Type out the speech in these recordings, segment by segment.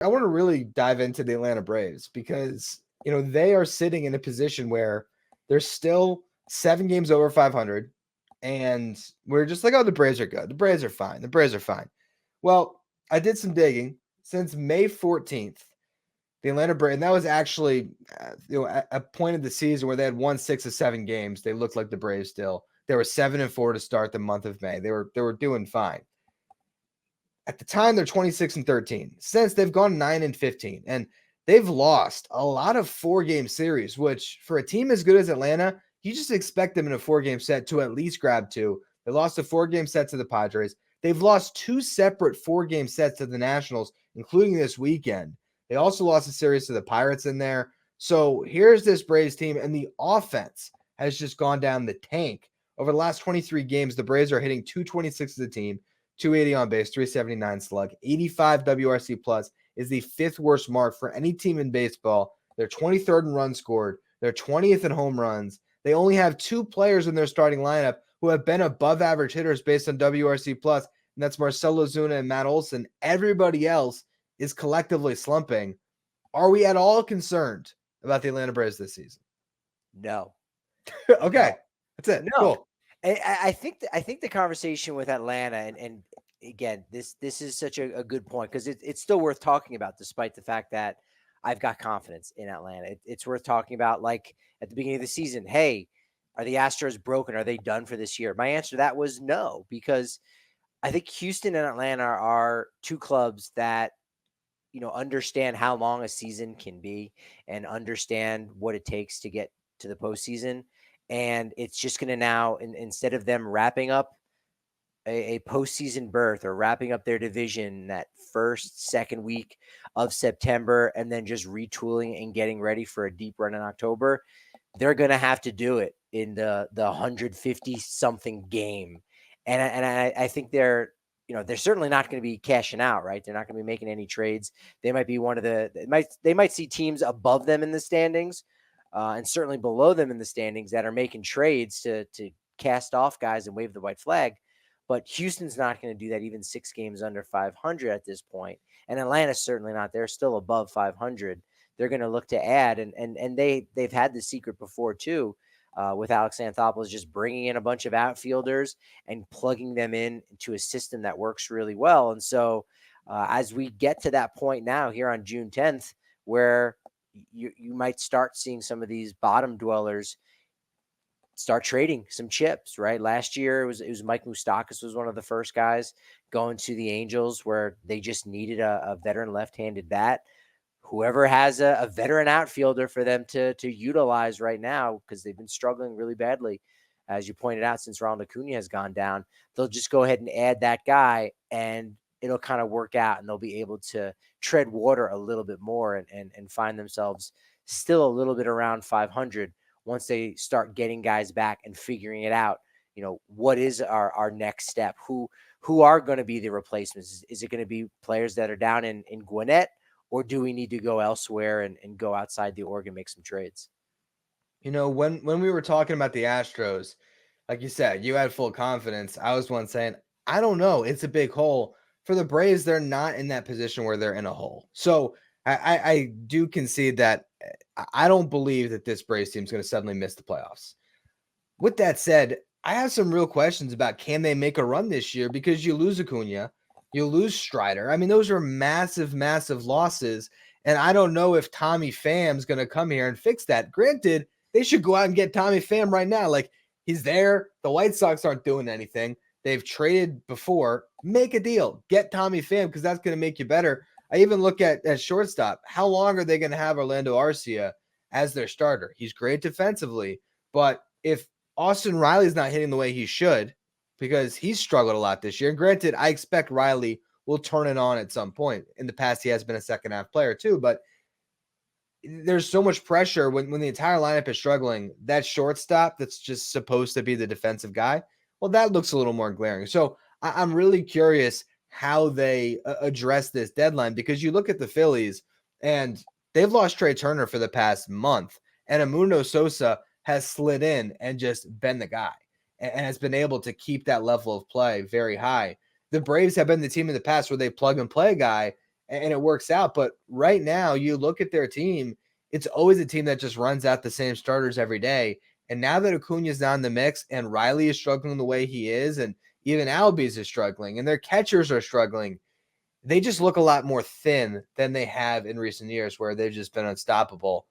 I want to really dive into the Atlanta Braves because, they are sitting in a position where they're still 7 games over 500. And we're just like, oh, the Braves are good. The Braves are fine. The Braves are fine. Well, I did some digging. Since May 14th, the Atlanta Braves, and that was actually, a point of the season where they had won 6 of 7 games. They looked like the Braves still. They were 7-4 to start the month of May. They were doing fine. At the time, they're 26-13. Since they've gone 9-15, and they've lost a lot of 4-game series, which for a team as good as Atlanta, you just expect them in a 4-game set to at least grab 2. They lost a 4-game set to the Padres. They've lost 2 separate 4-game sets to the Nationals, including this weekend. They also lost a series to the Pirates in there. So here's this Braves team, and the offense has just gone down the tank. Over the last 23 games, the Braves are hitting 226 as a team, 280 on base, 379 slug, 85 WRC plus is the 5th worst mark for any team in baseball. They're 23rd in runs scored. They're 20th in home runs. They only have 2 players in their starting lineup who have been above average hitters based on WRC plus, and that's Marcell Ozuna and Matt Olson. Everybody else is collectively slumping. Are we at all concerned about the Atlanta Braves this season? No. Okay, that's it. No. Cool. I think the conversation with Atlanta and again, this is such a good point because it's still worth talking about, despite the fact that I've got confidence in Atlanta. It's worth talking about, like at the beginning of the season. Hey, are the Astros broken? Are they done for this year? My answer to that was no, because I think Houston and Atlanta are 2 clubs that understand how long a season can be and understand what it takes to get to the postseason. And it's just going to now, instead of them wrapping up a postseason berth or wrapping up their division that first, second week of September, and then just retooling and getting ready for a deep run in October, they're going to have to do it in the 150 something game. And I think they're certainly not going to be cashing out, right? They're not going to be making any trades. They might be one of they might see teams above them in the standings, and certainly below them in the standings that are making trades to cast off guys and wave the white flag. But Houston's not going to do that, even 6 games under 500 at this point. And Atlanta's certainly not. They're still above 500. They're going to look to add, and they've had the secret before too, with Alex Anthopoulos just bringing in a bunch of outfielders and plugging them in into a system that works really well. And so as we get to that point now here on June 10th, where you might start seeing some of these bottom dwellers start trading some chips, right? Last year it was Mike Moustakas was one of the first guys going to the Angels, where they just needed a veteran left-handed bat. Whoever has a veteran outfielder for them to utilize right now, because they've been struggling really badly, as you pointed out, since Ronald Acuna has gone down, they'll just go ahead and add that guy, and it'll kind of work out, and they'll be able to tread water a little bit more and find themselves still a little bit around 500 once they start getting guys back and figuring it out. What is our next step? Who are going to be the replacements? Is it going to be players that are down in Gwinnett, or do we need to go elsewhere and go outside the org and make some trades? When we were talking about the Astros, like you said, you had full confidence. I was one saying, I don't know. It's a big hole. For the Braves, they're not in that position where they're in a hole. So I do concede that I don't believe that this Braves team is going to suddenly miss the playoffs. With that said, I have some real questions about, can they make a run this year? Because you lose Acuna, you lose Strider. I mean, those are massive, massive losses. And I don't know if Tommy Pham's going to come here and fix that. Granted, they should go out and get Tommy Pham right now. Like, he's there. The White Sox aren't doing anything. They've traded before. Make a deal. Get Tommy Pham, because that's going to make you better. I even look at shortstop. How long are they going to have Orlando Arcia as their starter? He's great defensively, but if Austin Riley's not hitting the way he should, because he's struggled a lot this year, and granted, I expect Riley will turn it on at some point. In the past, he has been a second half player too, but there's so much pressure when the entire lineup is struggling. That shortstop that's just supposed to be the defensive guy, well, that looks a little more glaring. So I'm really curious how they address this deadline, because you look at the Phillies and they've lost Trey Turner for the past month, and Amundo Sosa has slid in and just been the guy and has been able to keep that level of play very high. The Braves have been the team in the past where they plug and play a guy and it works out. But right now, you look at their team, it's always a team that just runs out the same starters every day. And now that Acuna's not in the mix and Riley is struggling the way he is, and even Albies is struggling, and their catchers are struggling, they just look a lot more thin than they have in recent years where they've just been unstoppable.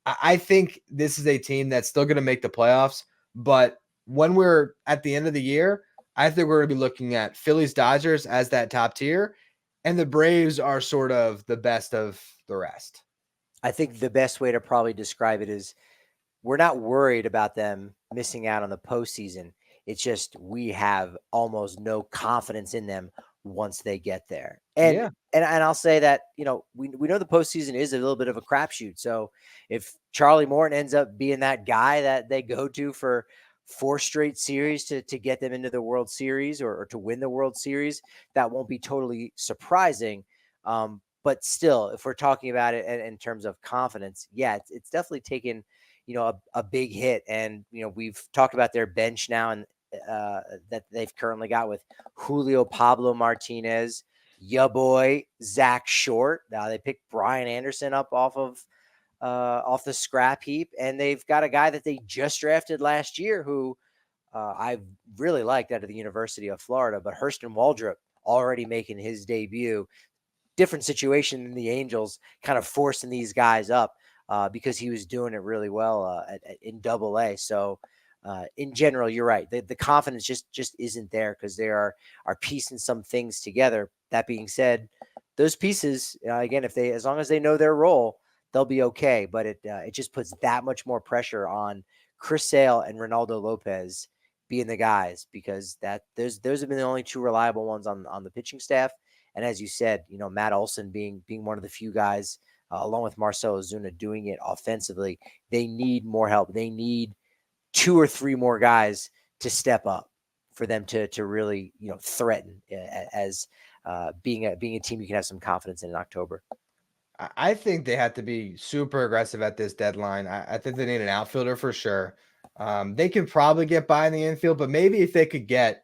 I think this is a team that's still going to make the playoffs, but when we're at the end of the year, I think we're going to be looking at Phillies Dodgers as that top tier, and the Braves are sort of the best of the rest. I think the best way to probably describe it is we're not worried about them missing out on the postseason. It's just we have almost no confidence in them once they get there. And Yeah. and I'll say that, we know the postseason is a little bit of a crapshoot. So if Charlie Morton ends up being that guy that they go to for 4 straight series to get them into the World Series or to win the World Series, that won't be totally surprising. But still, if we're talking about it in terms of confidence, yeah, it's definitely taken a big hit. And we've talked about their bench now, and that they've currently got with Julio Pablo Martinez, ya boy Zach Short. Now they picked Brian Anderson up off the scrap heap, and they've got a guy that they just drafted last year who I really liked out of the University of Florida, but Hurston Waldrop already making his debut. Different situation than the Angels, kind of forcing these guys up because he was doing it really well in Double-A. So in general, you're right. The confidence just isn't there because they are piecing some things together. That being said, those pieces, again, as long as they know their role, they'll be okay. But it just puts that much more pressure on Chris Sale and Ronaldo Lopez being the guys, because those have been the only two reliable ones on the pitching staff. And as you said, Matt Olson being one of the few guys, along with Marcell Ozuna, doing it offensively. They need more help. They need 2 or 3 more guys to step up for them to really threaten as being a team you can have some confidence in October. I think they have to be super aggressive at this deadline. I think they need an outfielder for sure. They can probably get by in the infield, but maybe if they could get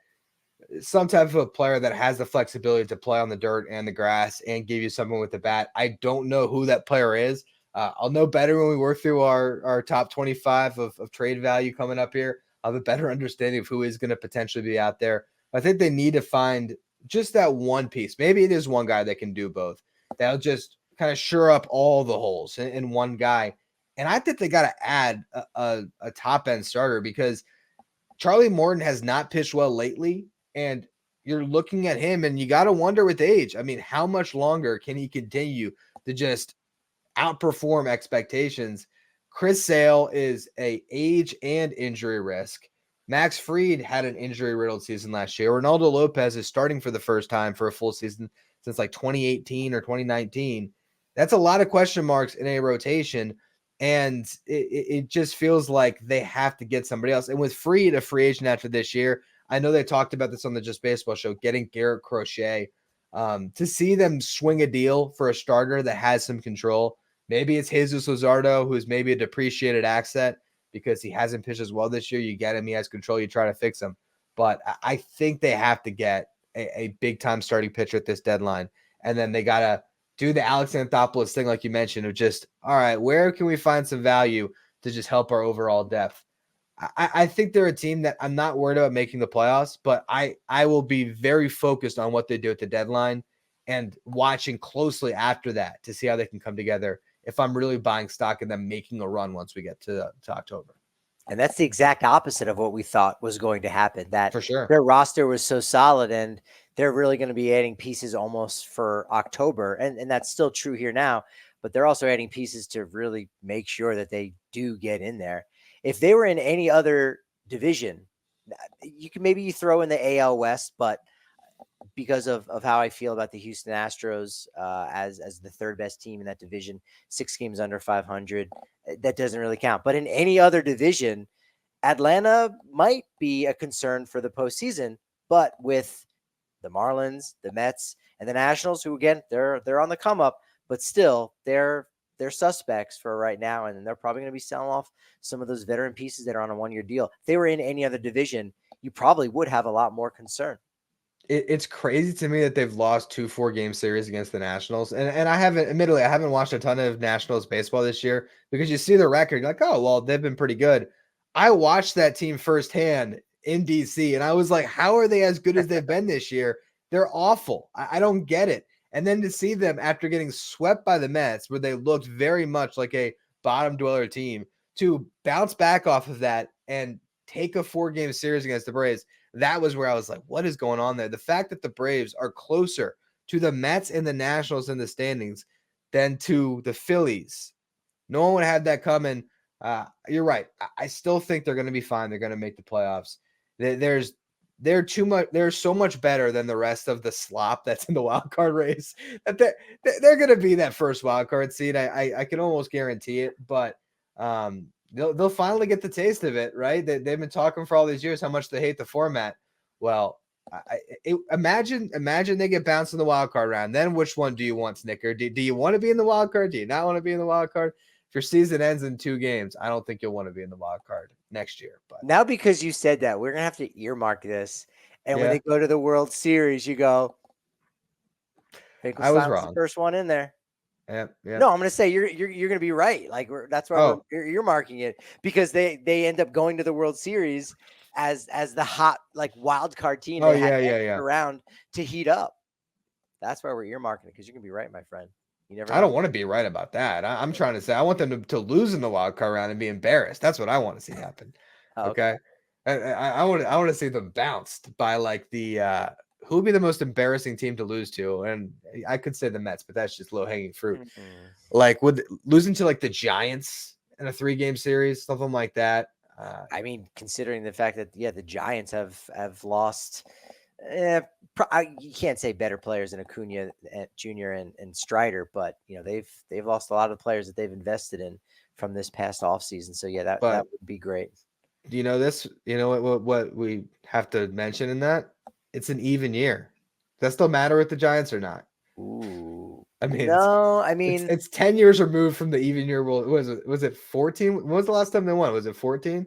some type of a player that has the flexibility to play on the dirt and the grass and give you someone with the bat. I don't know who that player is. I'll know better when we work through our top 25 of trade value coming up here. I'll have a better understanding of who is going to potentially be out there. I think they need to find just that one piece. Maybe it is one guy that can do both. That'll just kind of shore up all the holes in one guy. And I think they got to add a top end starter because Charlie Morton has not pitched well lately. And you're looking at him and you got to wonder with age. I mean, how much longer can he continue to just outperform expectations? Chris Sale is a age and injury risk. Max Fried had an injury riddled season last year. Ronaldo Lopez is starting for the first time for a full season since like 2018 or 2019. That's a lot of question marks in a rotation. And it just feels like they have to get somebody else. And with Fried, a free agent after this year, I know they talked about this on the Just Baseball show, getting Garrett Crochet. To see them swing a deal for a starter that has some control. Maybe it's Jesus Luzardo, who's maybe a depreciated asset because he hasn't pitched as well this year. You get him, he has control, you try to fix him. But I think they have to get a big-time starting pitcher at this deadline. And then they got to do the Alex Anthopoulos thing, like you mentioned, of just, all right, where can we find some value to just help our overall depth? I think they're a team that I'm not worried about making the playoffs, but I will be very focused on what they do at the deadline and watching closely after that to see how they can come together if I'm really buying stock in them making a run once we get to October. And that's the exact opposite of what we thought was going to happen, that For sure. their roster was so solid and they're really going to be adding pieces almost for October. And that's still true here now, but they're also adding pieces to really make sure that they do get in there. If they were in any other division, you can maybe throw in the AL West, but because of how I feel about the Houston Astros as the third best team in that division, 6 games under 500, that doesn't really count. But in any other division, Atlanta might be a concern for the postseason, but with the Marlins, the Mets, and the Nationals, who again they're on the come up, but still they're suspects for right now, and they're probably going to be selling off some of those veteran pieces that are on a 1-year deal. If they were in any other division, you probably would have a lot more concern. It's crazy to me that they've lost 2 4-game series against the Nationals. And I haven't watched a ton of Nationals baseball this year because you see the record, you're like, oh, well, they've been pretty good. I watched that team firsthand in DC, and I was like, how are they as good as they've been this year? They're awful. I don't get it. And then to see them after getting swept by the Mets, where they looked very much like a bottom dweller team, to bounce back off of that and take a 4-game series against the Braves, that was where I was like, what is going on there? The fact that the Braves are closer to the Mets and the Nationals in the standings than to the Phillies. No one would have that coming. You're right. I still think they're going to be fine. They're going to make the playoffs. They're so much better than the rest of the slop that's in the wild card race that they're going to be that first wild card seed. I can almost guarantee it, but they'll finally get the taste of it, right? They've been talking for all these years how much they hate the format. Well, imagine they get bounced in the wild card round. Then which one do you want, Snicker? Do you want to be in the wild card? Do you not want to be in the wild card? If your season ends in 2 games, I don't think you'll want to be in the wild card next year. But now, because you said that, we're gonna have to earmark this. And when yeah, they go to the World Series, you go, I was Finkelstein was the wrong. first one in there. Yeah. No, I'm gonna say you're gonna be right. Like that's why Oh, we're earmarking it, because they end up going to the World Series as the hot like wild card team. oh They had yeah, an yeah, extra yeah. round to heat up. That's why we're earmarking it, because you're gonna be right, my friend. You never I know. don't want to be right about that. I'm trying to say I want them to lose in the wild card round and be embarrassed. That's what I want to see happen. Oh, okay. Okay. I want to see them bounced by like the who would be the most embarrassing team to lose to? And I could say the Mets, but that's just low hanging fruit. Mm-mm. Like would losing to like the Giants in a 3-game series, something like that. I mean, considering the fact that the Giants have lost. You can't say better players than Acuna Jr. and Strider, but they've lost a lot of players that they've invested in from this past offseason. So yeah, that But would be great. do you know this? You know what we have to mention in that? It's an even year. Does that still matter with the Giants or not? Ooh, I mean, no, I it's mean, it's 10 years removed from the even year rule. Was it 14? When was the last time they won? Was it 14?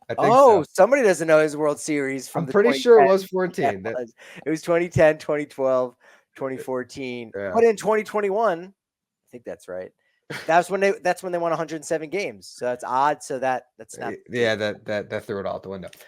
I think oh, so. somebody doesn't know his World Series from I'm the pretty sure it 2010. was Yeah, 14. That it was 2010, 2012, 2014. yeah. But in 2021, I think that's right. That's when they won 107 games. So that's odd. So that snapped. Yeah, that threw it all out the window.